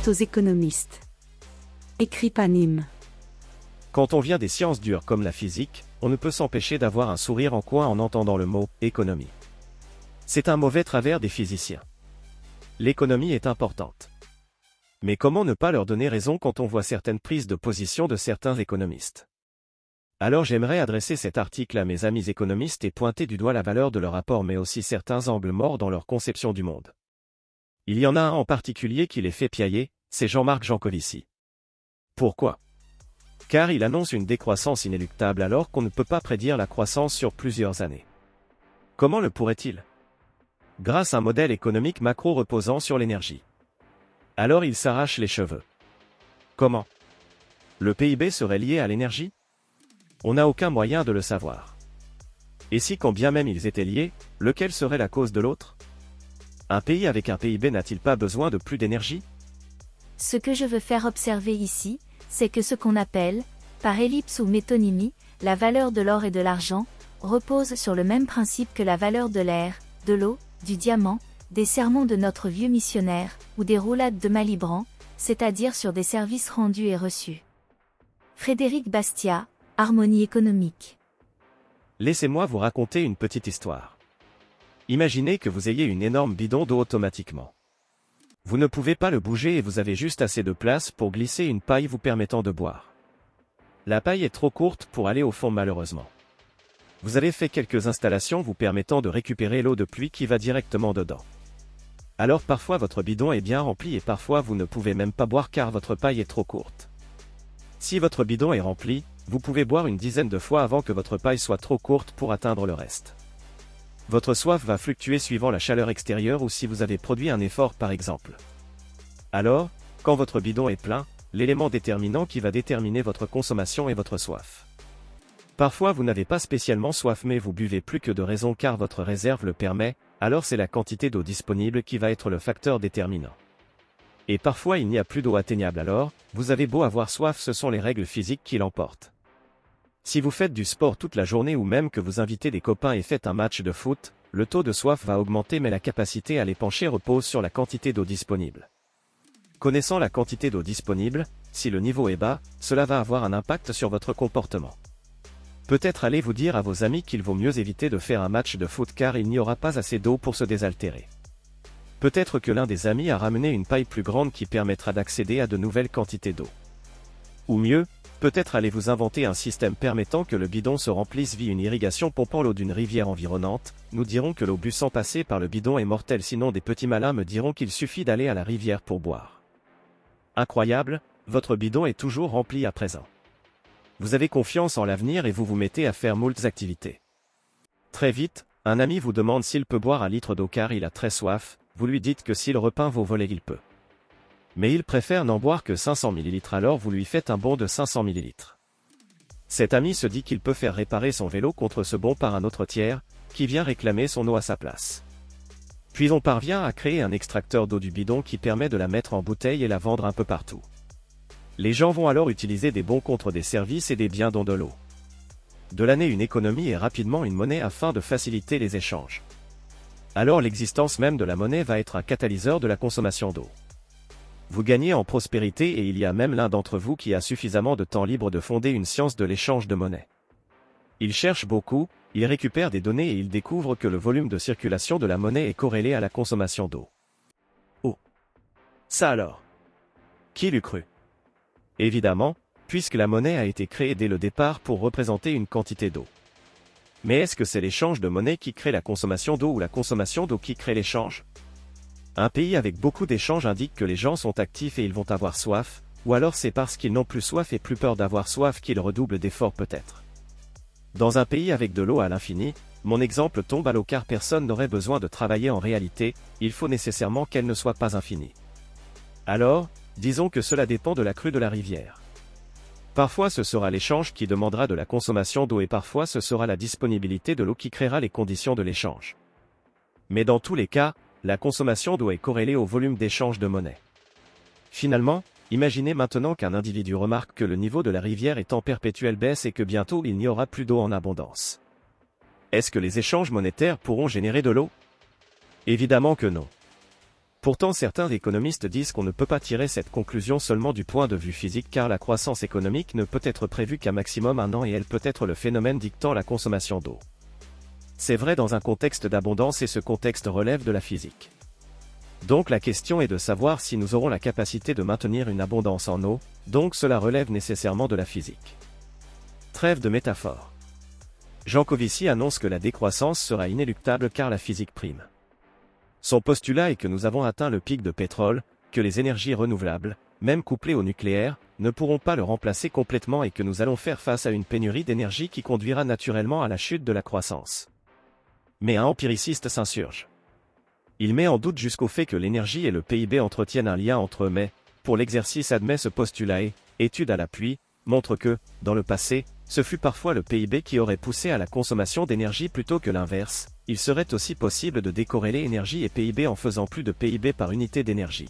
Alerte aux économistes. Écrit par Nîmes. Quand on vient des sciences dures comme la physique, on ne peut s'empêcher d'avoir un sourire en coin en entendant le mot « économie ». C'est un mauvais travers des physiciens. L'économie est importante. Mais comment ne pas leur donner raison quand on voit certaines prises de position de certains économistes? Alors j'aimerais adresser cet article à mes amis économistes et pointer du doigt la valeur de leur rapport mais aussi certains angles morts dans leur conception du monde. Il y en a un en particulier qui les fait piailler, c'est Jean-Marc Jancovici. Pourquoi? Car il annonce une décroissance inéluctable alors qu'on ne peut pas prédire la croissance sur plusieurs années. Comment le pourrait-il? Grâce à un modèle économique macro reposant sur l'énergie. Alors il s'arrache les cheveux. Comment? Le PIB serait lié à l'énergie? On n'a aucun moyen de le savoir. Et si quand bien même ils étaient liés, lequel serait la cause de l'autre? Un pays avec un PIB n'a-t-il pas besoin de plus d'énergie? Ce que je veux faire observer ici, c'est que ce qu'on appelle, par ellipse ou métonymie, la valeur de l'or et de l'argent, repose sur le même principe que la valeur de l'air, de l'eau, du diamant, des sermons de notre vieux missionnaire, ou des roulades de Malibran, c'est-à-dire sur des services rendus et reçus. Frédéric Bastiat, Harmonie économique. Laissez-moi vous raconter une petite histoire. Imaginez que vous ayez une énorme bidon d'eau automatiquement. Vous ne pouvez pas le bouger et vous avez juste assez de place pour glisser une paille vous permettant de boire. La paille est trop courte pour aller au fond malheureusement. Vous avez fait quelques installations vous permettant de récupérer l'eau de pluie qui va directement dedans. Alors parfois votre bidon est bien rempli et parfois vous ne pouvez même pas boire car votre paille est trop courte. Si votre bidon est rempli, vous pouvez boire une dizaine de fois avant que votre paille soit trop courte pour atteindre le reste. Votre soif va fluctuer suivant la chaleur extérieure ou si vous avez produit un effort par exemple. Alors, quand votre bidon est plein, l'élément déterminant qui va déterminer votre consommation est votre soif. Parfois vous n'avez pas spécialement soif mais vous buvez plus que de raison car votre réserve le permet, alors c'est la quantité d'eau disponible qui va être le facteur déterminant. Et parfois il n'y a plus d'eau atteignable alors, vous avez beau avoir soif ce sont les règles physiques qui l'emportent. Si vous faites du sport toute la journée ou même que vous invitez des copains et faites un match de foot, le taux de soif va augmenter mais la capacité à l'épancher repose sur la quantité d'eau disponible. Connaissant la quantité d'eau disponible, si le niveau est bas, cela va avoir un impact sur votre comportement. Peut-être allez-vous dire à vos amis qu'il vaut mieux éviter de faire un match de foot car il n'y aura pas assez d'eau pour se désaltérer. Peut-être que l'un des amis a ramené une paille plus grande qui permettra d'accéder à de nouvelles quantités d'eau. Ou mieux, peut-être allez-vous inventer un système permettant que le bidon se remplisse via une irrigation pompant l'eau d'une rivière environnante. Nous dirons que l'eau bue sans passer par le bidon est mortelle sinon des petits malins me diront qu'il suffit d'aller à la rivière pour boire. Incroyable, votre bidon est toujours rempli à présent. Vous avez confiance en l'avenir et vous vous mettez à faire moultes activités. Très vite, un ami vous demande s'il peut boire un litre d'eau car il a très soif, vous lui dites que s'il repeint vos volets il peut. Mais il préfère n'en boire que 500 ml alors vous lui faites un bon de 500 ml. Cet ami se dit qu'il peut faire réparer son vélo contre ce bon par un autre tiers, qui vient réclamer son eau à sa place. Puis on parvient à créer un extracteur d'eau du bidon qui permet de la mettre en bouteille et la vendre un peu partout. Les gens vont alors utiliser des bons contre des services et des biens dont de l'eau. De l'année une économie est rapidement une monnaie afin de faciliter les échanges. Alors l'existence même de la monnaie va être un catalyseur de la consommation d'eau. Vous gagnez en prospérité et il y a même l'un d'entre vous qui a suffisamment de temps libre de fonder une science de l'échange de monnaie. Il cherche beaucoup, il récupère des données et il découvre que le volume de circulation de la monnaie est corrélé à la consommation d'eau. Oh! Ça alors! Qui l'eût cru? Évidemment, puisque la monnaie a été créée dès le départ pour représenter une quantité d'eau. Mais est-ce que c'est l'échange de monnaie qui crée la consommation d'eau ou la consommation d'eau qui crée l'échange? Un pays avec beaucoup d'échanges indique que les gens sont actifs et ils vont avoir soif, ou alors c'est parce qu'ils n'ont plus soif et plus peur d'avoir soif qu'ils redoublent d'efforts peut-être. Dans un pays avec de l'eau à l'infini, mon exemple tombe à l'eau car personne n'aurait besoin de travailler en réalité, il faut nécessairement qu'elle ne soit pas infinie. Alors, disons que cela dépend de la crue de la rivière. Parfois ce sera l'échange qui demandera de la consommation d'eau et parfois ce sera la disponibilité de l'eau qui créera les conditions de l'échange. Mais dans tous les cas, la consommation d'eau est corrélée au volume d'échange de monnaie. Finalement, imaginez maintenant qu'un individu remarque que le niveau de la rivière est en perpétuelle baisse et que bientôt il n'y aura plus d'eau en abondance. Est-ce que les échanges monétaires pourront générer de l'eau? Évidemment que non. Pourtant certains économistes disent qu'on ne peut pas tirer cette conclusion seulement du point de vue physique car la croissance économique ne peut être prévue qu'à maximum 1 an et elle peut être le phénomène dictant la consommation d'eau. C'est vrai dans un contexte d'abondance et ce contexte relève de la physique. Donc la question est de savoir si nous aurons la capacité de maintenir une abondance en eau, donc cela relève nécessairement de la physique. Trêve de métaphore. Jancovici annonce que la décroissance sera inéluctable car la physique prime. Son postulat est que nous avons atteint le pic de pétrole, que les énergies renouvelables, même couplées au nucléaire, ne pourront pas le remplacer complètement et que nous allons faire face à une pénurie d'énergie qui conduira naturellement à la chute de la croissance. Mais un empiriciste s'insurge. Il met en doute jusqu'au fait que l'énergie et le PIB entretiennent un lien entre eux mais, pour l'exercice admet ce postulat et, étude à l'appui, montre que, dans le passé, ce fut parfois le PIB qui aurait poussé à la consommation d'énergie plutôt que l'inverse. Il serait aussi possible de décorréler énergie et PIB en faisant plus de PIB par unité d'énergie.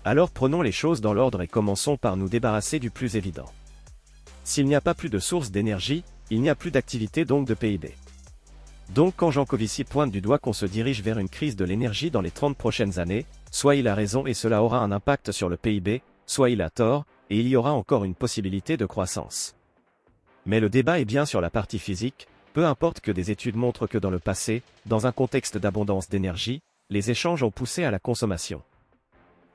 Alors prenons les choses dans l'ordre et commençons par nous débarrasser du plus évident. S'il n'y a pas plus de sources d'énergie, il n'y a plus d'activité donc de PIB. Donc quand Jancovici pointe du doigt qu'on se dirige vers une crise de l'énergie dans les 30 prochaines années, soit il a raison et cela aura un impact sur le PIB, soit il a tort, et il y aura encore une possibilité de croissance. Mais le débat est bien sur la partie physique, peu importe que des études montrent que dans le passé, dans un contexte d'abondance d'énergie, les échanges ont poussé à la consommation.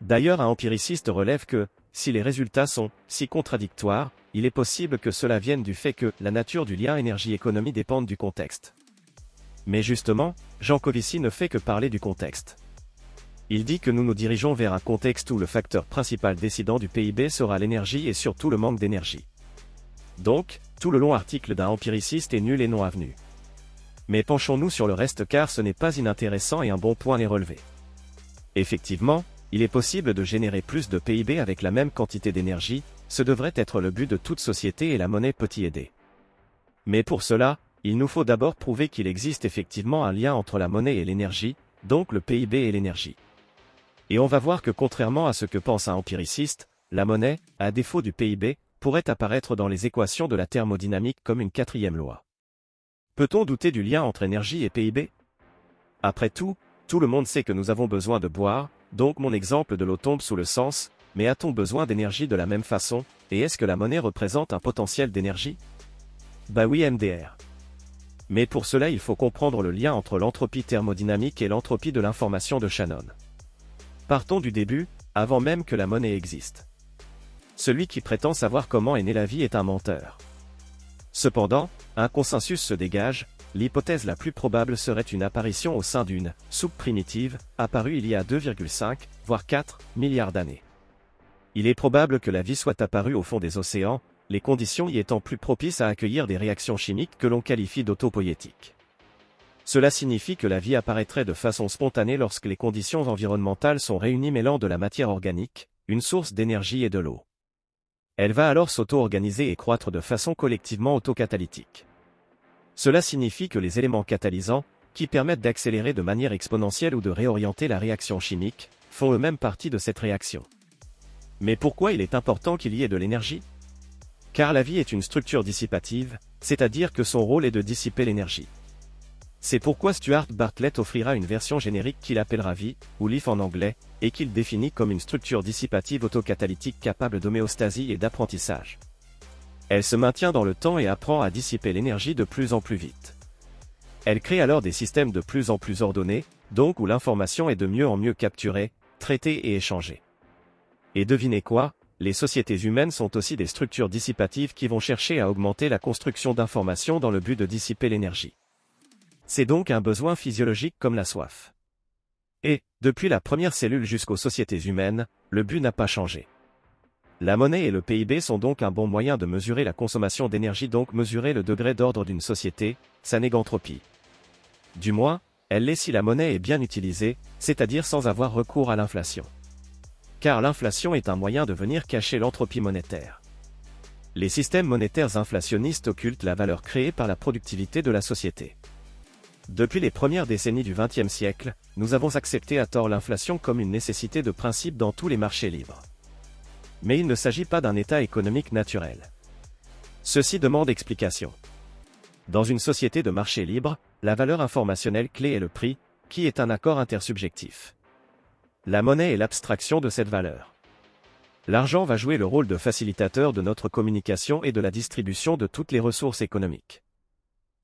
D'ailleurs un empiriciste relève que, si les résultats sont si contradictoires, il est possible que cela vienne du fait que la nature du lien énergie-économie dépende du contexte. Mais justement, Jancovici ne fait que parler du contexte. Il dit que nous nous dirigeons vers un contexte où le facteur principal décidant du PIB sera l'énergie et surtout le manque d'énergie. Donc, tout le long article d'un empiriciste est nul et non avenu. Mais penchons-nous sur le reste car ce n'est pas inintéressant et un bon point est relevé. Effectivement, il est possible de générer plus de PIB avec la même quantité d'énergie, ce devrait être le but de toute société et la monnaie peut y aider. Mais pour cela, il nous faut d'abord prouver qu'il existe effectivement un lien entre la monnaie et l'énergie, donc le PIB et l'énergie. Et on va voir que contrairement à ce que pense un empiriciste, la monnaie, à défaut du PIB, pourrait apparaître dans les équations de la thermodynamique comme une quatrième loi. Peut-on douter du lien entre énergie et PIB? Après tout le monde sait que nous avons besoin de boire, donc mon exemple de l'eau tombe sous le sens, mais a-t-on besoin d'énergie de la même façon, et est-ce que la monnaie représente un potentiel d'énergie? Bah oui MDR. Mais pour cela il faut comprendre le lien entre l'entropie thermodynamique et l'entropie de l'information de Shannon. Partons du début, avant même que la monnaie existe. Celui qui prétend savoir comment est née la vie est un menteur. Cependant, un consensus se dégage, l'hypothèse la plus probable serait une apparition au sein d'une soupe primitive, apparue il y a 2,5, voire 4 milliards d'années. Il est probable que la vie soit apparue au fond des océans, les conditions y étant plus propices à accueillir des réactions chimiques que l'on qualifie d'autopoïétiques. Cela signifie que la vie apparaîtrait de façon spontanée lorsque les conditions environnementales sont réunies mêlant de la matière organique, une source d'énergie et de l'eau. Elle va alors s'auto-organiser et croître de façon collectivement autocatalytique. Cela signifie que les éléments catalysants, qui permettent d'accélérer de manière exponentielle ou de réorienter la réaction chimique, font eux-mêmes partie de cette réaction. Mais pourquoi il est important qu'il y ait de l'énergie? Car la vie est une structure dissipative, c'est-à-dire que son rôle est de dissiper l'énergie. C'est pourquoi Stuart Bartlett offrira une version générique qu'il appellera vie, ou life en anglais, et qu'il définit comme une structure dissipative autocatalytique capable d'homéostasie et d'apprentissage. Elle se maintient dans le temps et apprend à dissiper l'énergie de plus en plus vite. Elle crée alors des systèmes de plus en plus ordonnés, donc où l'information est de mieux en mieux capturée, traitée et échangée. Et devinez quoi? Les sociétés humaines sont aussi des structures dissipatives qui vont chercher à augmenter la construction d'informations dans le but de dissiper l'énergie. C'est donc un besoin physiologique comme la soif. Et, depuis la première cellule jusqu'aux sociétés humaines, le but n'a pas changé. La monnaie et le PIB sont donc un bon moyen de mesurer la consommation d'énergie, donc mesurer le degré d'ordre d'une société, sa négantropie. Du moins, elle l'est si la monnaie est bien utilisée, c'est-à-dire sans avoir recours à l'inflation. Car l'inflation est un moyen de venir cacher l'entropie monétaire. Les systèmes monétaires inflationnistes occultent la valeur créée par la productivité de la société. Depuis les premières décennies du XXe siècle, nous avons accepté à tort l'inflation comme une nécessité de principe dans tous les marchés libres. Mais il ne s'agit pas d'un état économique naturel. Ceci demande explication. Dans une société de marché libre, la valeur informationnelle clé est le prix, qui est un accord intersubjectif. La monnaie est l'abstraction de cette valeur. L'argent va jouer le rôle de facilitateur de notre communication et de la distribution de toutes les ressources économiques.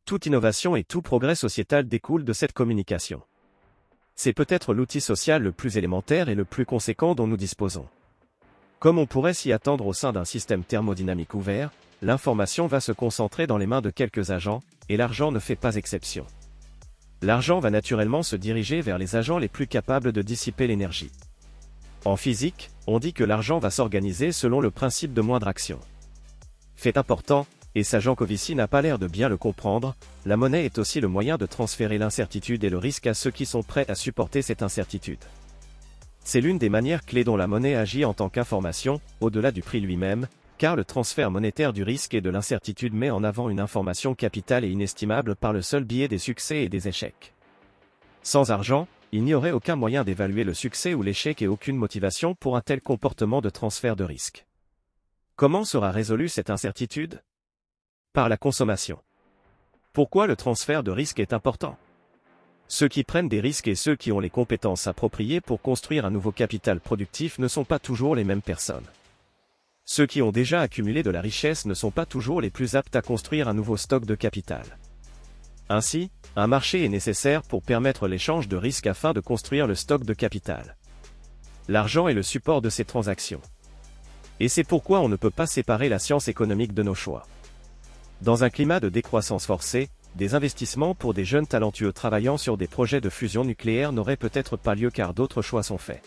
Toute innovation et tout progrès sociétal découlent de cette communication. C'est peut-être l'outil social le plus élémentaire et le plus conséquent dont nous disposons. Comme on pourrait s'y attendre au sein d'un système thermodynamique ouvert, l'information va se concentrer dans les mains de quelques agents, et l'argent ne fait pas exception. L'argent va naturellement se diriger vers les agents les plus capables de dissiper l'énergie. En physique, on dit que l'argent va s'organiser selon le principe de moindre action. Fait important, et ça Jancovici n'a pas l'air de bien le comprendre, la monnaie est aussi le moyen de transférer l'incertitude et le risque à ceux qui sont prêts à supporter cette incertitude. C'est l'une des manières clés dont la monnaie agit en tant qu'information, au-delà du prix lui-même, car le transfert monétaire du risque et de l'incertitude met en avant une information capitale et inestimable par le seul biais des succès et des échecs. Sans argent, il n'y aurait aucun moyen d'évaluer le succès ou l'échec et aucune motivation pour un tel comportement de transfert de risque. Comment sera résolue cette incertitude ? Par la consommation. Pourquoi le transfert de risque est important ? Ceux qui prennent des risques et ceux qui ont les compétences appropriées pour construire un nouveau capital productif ne sont pas toujours les mêmes personnes. Ceux qui ont déjà accumulé de la richesse ne sont pas toujours les plus aptes à construire un nouveau stock de capital. Ainsi, un marché est nécessaire pour permettre l'échange de risques afin de construire le stock de capital. L'argent est le support de ces transactions. Et c'est pourquoi on ne peut pas séparer la science économique de nos choix. Dans un climat de décroissance forcée, des investissements pour des jeunes talentueux travaillant sur des projets de fusion nucléaire n'auraient peut-être pas lieu car d'autres choix sont faits.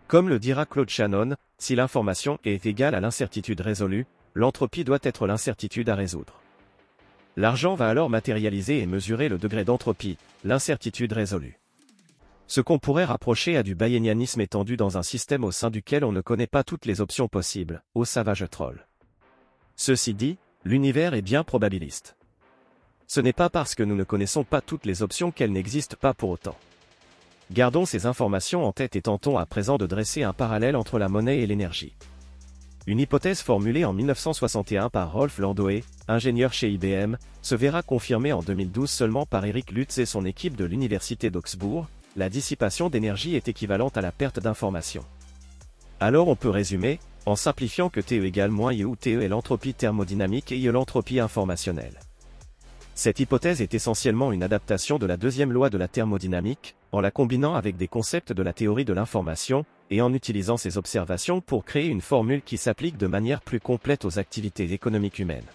Comme le dira Claude Shannon, si l'information est égale à l'incertitude résolue, l'entropie doit être l'incertitude à résoudre. L'argent va alors matérialiser et mesurer le degré d'entropie, l'incertitude résolue. Ce qu'on pourrait rapprocher à du bayénianisme étendu dans un système au sein duquel on ne connaît pas toutes les options possibles, au savage troll. Ceci dit, l'univers est bien probabiliste. Ce n'est pas parce que nous ne connaissons pas toutes les options qu'elles n'existent pas pour autant. Gardons ces informations en tête et tentons à présent de dresser un parallèle entre la monnaie et l'énergie. Une hypothèse formulée en 1961 par Rolf Landoe, ingénieur chez IBM, se verra confirmée en 2012 seulement par Eric Lutz et son équipe de l'université d'Augsbourg. La dissipation d'énergie est équivalente à la perte d'information. Alors on peut résumer, en simplifiant que TE égale moins I où TE est l'entropie thermodynamique et I l'entropie informationnelle. Cette hypothèse est essentiellement une adaptation de la deuxième loi de la thermodynamique, en la combinant avec des concepts de la théorie de l'information, et en utilisant ces observations pour créer une formule qui s'applique de manière plus complète aux activités économiques humaines.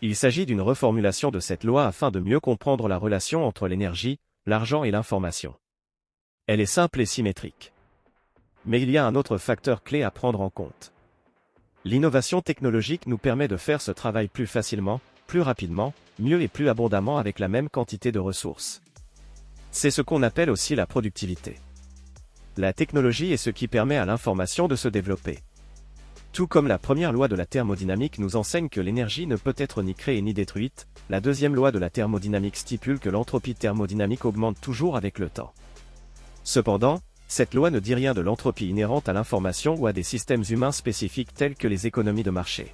Il s'agit d'une reformulation de cette loi afin de mieux comprendre la relation entre l'énergie, l'argent et l'information. Elle est simple et symétrique. Mais il y a un autre facteur clé à prendre en compte. L'innovation technologique nous permet de faire ce travail plus facilement, plus rapidement, mieux et plus abondamment avec la même quantité de ressources. C'est ce qu'on appelle aussi la productivité. La technologie est ce qui permet à l'information de se développer. Tout comme la première loi de la thermodynamique nous enseigne que l'énergie ne peut être ni créée ni détruite, la deuxième loi de la thermodynamique stipule que l'entropie thermodynamique augmente toujours avec le temps. Cependant, cette loi ne dit rien de l'entropie inhérente à l'information ou à des systèmes humains spécifiques tels que les économies de marché.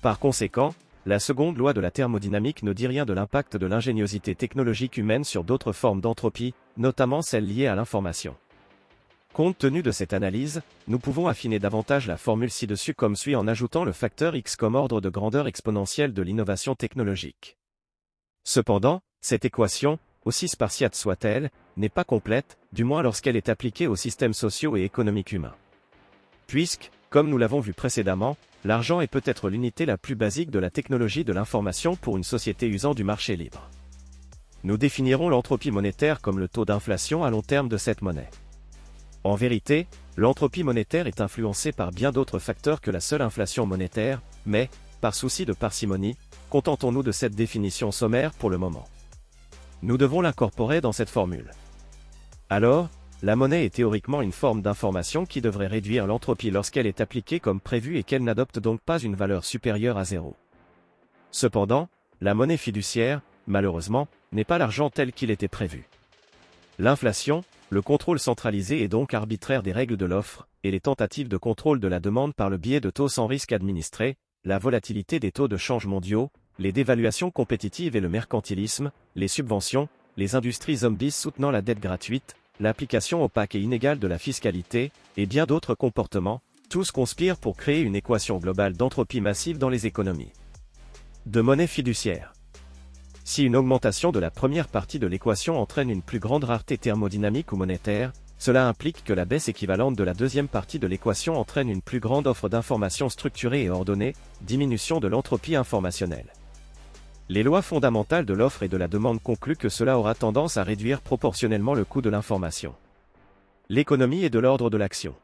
Par conséquent, la seconde loi de la thermodynamique ne dit rien de l'impact de l'ingéniosité technologique humaine sur d'autres formes d'entropie, notamment celles liées à l'information. Compte tenu de cette analyse, nous pouvons affiner davantage la formule ci-dessus comme suit en ajoutant le facteur x comme ordre de grandeur exponentielle de l'innovation technologique. Cependant, cette équation, aussi spartiate soit-elle, n'est pas complète, du moins lorsqu'elle est appliquée aux systèmes sociaux et économiques humains. Puisque, comme nous l'avons vu précédemment, l'argent est peut-être l'unité la plus basique de la technologie de l'information pour une société usant du marché libre. Nous définirons l'entropie monétaire comme le taux d'inflation à long terme de cette monnaie. En vérité, l'entropie monétaire est influencée par bien d'autres facteurs que la seule inflation monétaire, mais, par souci de parcimonie, contentons-nous de cette définition sommaire pour le moment. Nous devons l'incorporer dans cette formule. Alors, la monnaie est théoriquement une forme d'information qui devrait réduire l'entropie lorsqu'elle est appliquée comme prévu et qu'elle n'adopte donc pas une valeur supérieure à 0. Cependant, la monnaie fiduciaire, malheureusement, n'est pas l'argent tel qu'il était prévu. L'inflation, le contrôle centralisé et donc arbitraire des règles de l'offre, et les tentatives de contrôle de la demande par le biais de taux sans risque administrés, la volatilité des taux de change mondiaux, les dévaluations compétitives et le mercantilisme, les subventions, les industries zombies soutenant la dette gratuite, l'application opaque et inégale de la fiscalité, et bien d'autres comportements, tous conspirent pour créer une équation globale d'entropie massive dans les économies. De monnaie fiduciaire. Si une augmentation de la première partie de l'équation entraîne une plus grande rareté thermodynamique ou monétaire, cela implique que la baisse équivalente de la deuxième partie de l'équation entraîne une plus grande offre d'informations structurées et ordonnées, diminution de l'entropie informationnelle. Les lois fondamentales de l'offre et de la demande concluent que cela aura tendance à réduire proportionnellement le coût de l'information. L'économie est de l'ordre de l'action.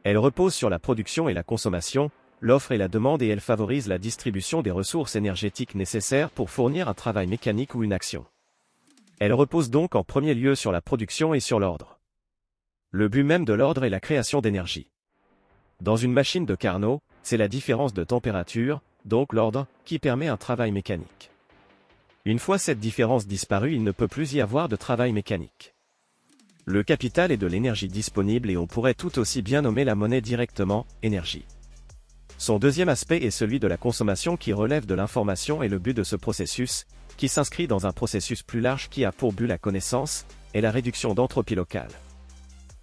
Elle repose sur la production et la consommation, l'offre et la demande, et elle favorise la distribution des ressources énergétiques nécessaires pour fournir un travail mécanique ou une action. Elle repose donc en premier lieu sur la production et sur l'ordre. Le but même de l'ordre est la création d'énergie. Dans une machine de Carnot, c'est la différence de température, donc l'ordre, qui permet un travail mécanique. Une fois cette différence disparue, il ne peut plus y avoir de travail mécanique. Le capital est de l'énergie disponible, et on pourrait tout aussi bien nommer la monnaie directement énergie. Son deuxième aspect est celui de la consommation qui relève de l'information, et le but de ce processus, qui s'inscrit dans un processus plus large qui a pour but la connaissance, est la réduction d'entropie locale.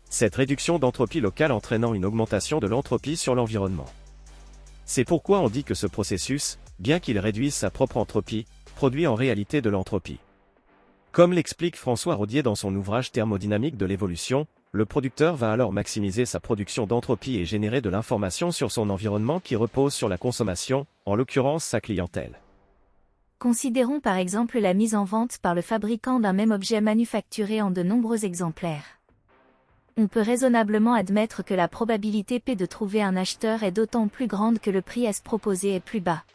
Cette réduction d'entropie locale entraînant une augmentation de l'entropie sur l'environnement. C'est pourquoi on dit que ce processus, bien qu'il réduise sa propre entropie, produit en réalité de l'entropie. Comme l'explique François Rodier dans son ouvrage Thermodynamique de l'évolution, le producteur va alors maximiser sa production d'entropie et générer de l'information sur son environnement qui repose sur la consommation, en l'occurrence sa clientèle. Considérons par exemple la mise en vente par le fabricant d'un même objet manufacturé en de nombreux exemplaires. On peut raisonnablement admettre que la probabilité P de trouver un acheteur est d'autant plus grande que le prix S proposé est plus bas.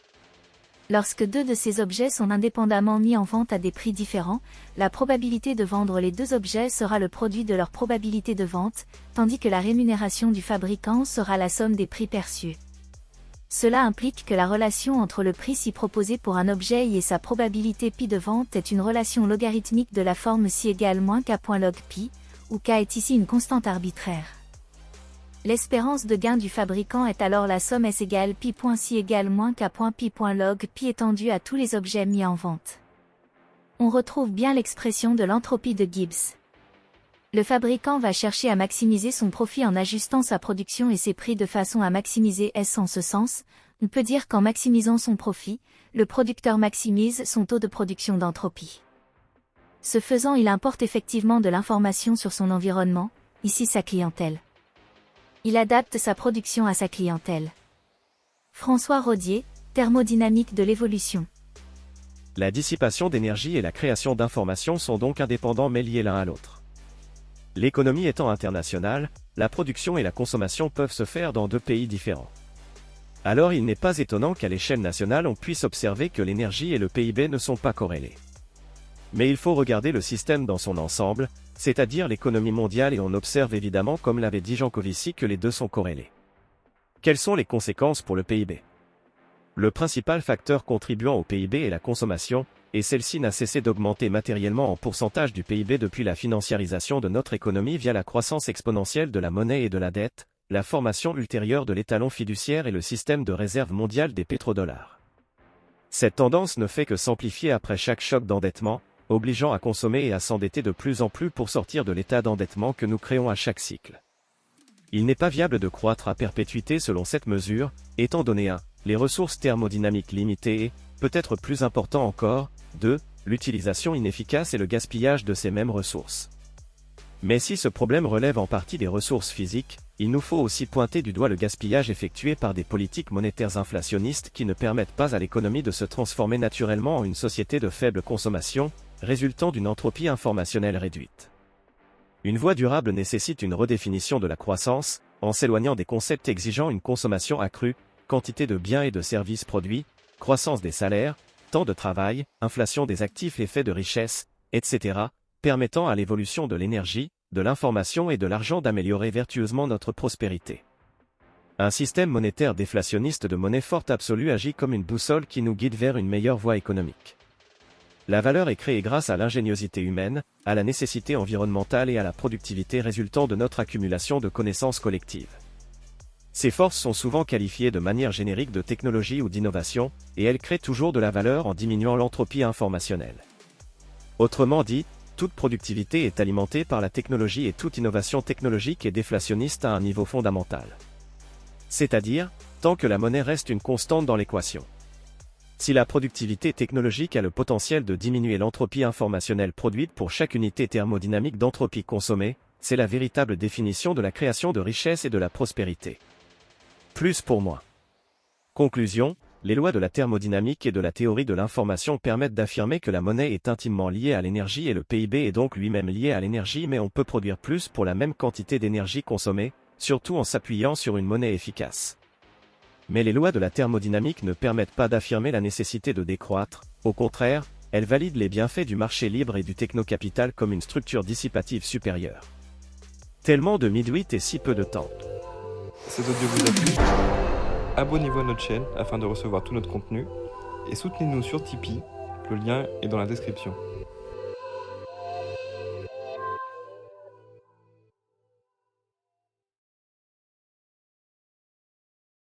Lorsque deux de ces objets sont indépendamment mis en vente à des prix différents, la probabilité de vendre les deux objets sera le produit de leur probabilité de vente, tandis que la rémunération du fabricant sera la somme des prix perçus. Cela implique que la relation entre le prix si proposé pour un objet I et sa probabilité pi de vente est une relation logarithmique de la forme si égale moins k.log pi, où k est ici une constante arbitraire. L'espérance de gain du fabricant est alors la somme S égale pi.si égale moins k.pi.log pi étendue à tous les objets mis en vente. On retrouve bien l'expression de l'entropie de Gibbs. Le fabricant va chercher à maximiser son profit en ajustant sa production et ses prix de façon à maximiser S. En ce sens, on peut dire qu'en maximisant son profit, le producteur maximise son taux de production d'entropie. Ce faisant, il importe effectivement de l'information sur son environnement, ici sa clientèle. Il adapte sa production à sa clientèle. François Rodier, Thermodynamique de l'évolution. La dissipation d'énergie et la création d'informations sont donc indépendants mais liés l'un à l'autre. L'économie étant internationale, la production et la consommation peuvent se faire dans deux pays différents. Alors il n'est pas étonnant qu'à l'échelle nationale on puisse observer que l'énergie et le PIB ne sont pas corrélés. Mais il faut regarder le système dans son ensemble, c'est-à-dire l'économie mondiale, et on observe évidemment, comme l'avait dit Jean Covici, que les deux sont corrélés. Quelles sont les conséquences pour le PIB? Le principal facteur contribuant au PIB est la consommation, et celle-ci n'a cessé d'augmenter matériellement en pourcentage du PIB depuis la financiarisation de notre économie via la croissance exponentielle de la monnaie et de la dette, la formation ultérieure de l'étalon fiduciaire et le système de réserve mondiale des pétrodollars. Cette tendance ne fait que s'amplifier après chaque choc d'endettement, obligeant à consommer et à s'endetter de plus en plus pour sortir de l'état d'endettement que nous créons à chaque cycle. Il n'est pas viable de croître à perpétuité selon cette mesure, étant donné 1. Les ressources thermodynamiques limitées et, peut-être plus important encore, 2. L'utilisation inefficace et le gaspillage de ces mêmes ressources. Mais si ce problème relève en partie des ressources physiques, il nous faut aussi pointer du doigt le gaspillage effectué par des politiques monétaires inflationnistes qui ne permettent pas à l'économie de se transformer naturellement en une société de faible consommation, résultant d'une entropie informationnelle réduite. Une voie durable nécessite une redéfinition de la croissance, en s'éloignant des concepts exigeant une consommation accrue, quantité de biens et de services produits, croissance des salaires, temps de travail, inflation des actifs, effet de richesse, etc., permettant à l'évolution de l'énergie, de l'information et de l'argent d'améliorer vertueusement notre prospérité. Un système monétaire déflationniste de monnaie forte absolue agit comme une boussole qui nous guide vers une meilleure voie économique. La valeur est créée grâce à l'ingéniosité humaine, à la nécessité environnementale et à la productivité résultant de notre accumulation de connaissances collectives. Ces forces sont souvent qualifiées de manière générique de technologie ou d'innovation, et elles créent toujours de la valeur en diminuant l'entropie informationnelle. Autrement dit, toute productivité est alimentée par la technologie et toute innovation technologique est déflationniste à un niveau fondamental. C'est-à-dire, tant que la monnaie reste une constante dans l'équation. Si la productivité technologique a le potentiel de diminuer l'entropie informationnelle produite pour chaque unité thermodynamique d'entropie consommée, c'est la véritable définition de la création de richesse et de la prospérité. Plus pour moins. Conclusion, les lois de la thermodynamique et de la théorie de l'information permettent d'affirmer que la monnaie est intimement liée à l'énergie et le PIB est donc lui-même lié à l'énergie, mais on peut produire plus pour la même quantité d'énergie consommée, surtout en s'appuyant sur une monnaie efficace. Mais les lois de la thermodynamique ne permettent pas d'affirmer la nécessité de décroître, au contraire, elles valident les bienfaits du marché libre et du technocapital comme une structure dissipative supérieure. Tellement de midwit et si peu de temps. Cet audio vous a plu ? Abonnez-vous à notre chaîne afin de recevoir tout notre contenu et soutenez-nous sur Tipeee, le lien est dans la description.